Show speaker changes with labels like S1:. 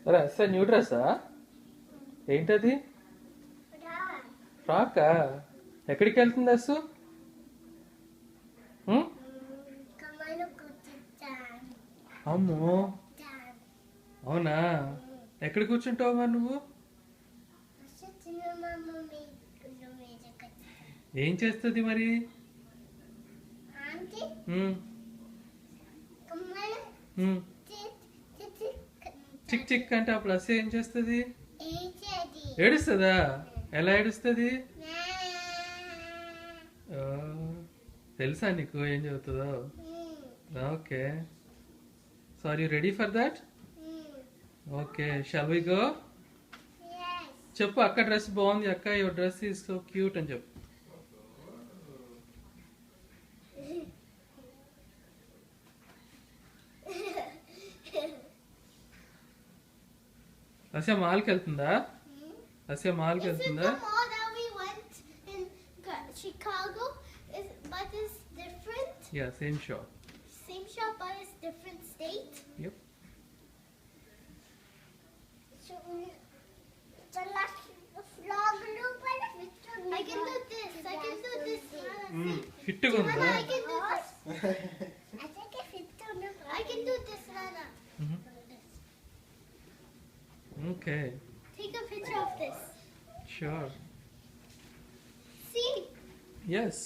S1: అరే sir new డ్రెస్సా? ఏంటది? ఫ్రాకా? ఎక్కడికి వెళ్తుంది అస్సు? అమ్మో, అవునా? ఎక్కడ కూర్చుంటావు మరి నువ్వు? ఏం చేస్తుంది మరి? చిక్ చిక్ అంటే అప్పుడు అస్సు ఏం చేస్తుంది? ఏడుస్తుందా? ఎలా ఏడుస్తుంది? తెలుసా నీకు ఏం చదువుతుందో? Okay, so are you ready for that? Okay, shall we go? చెప్పు, అక్క డ్రెస్ బాగుంది అక్క, your dress is so cute అని చెప్పు. అసే మాల్కి వెళ్తుందా? అసే మాల్కి వెళ్తుందా?
S2: Chicago is, but it's different.
S1: Yeah, same shop.
S2: Same shop, but it's different state.
S1: Yep.
S2: So the last vlog loop, I can do this. I can do this.
S1: Fit గా ఉందా?
S2: I can do this. I think if it's done, I can do this, Nana.
S1: Okay.
S2: Take a picture of this.
S1: Sure.
S2: See.
S1: Yes.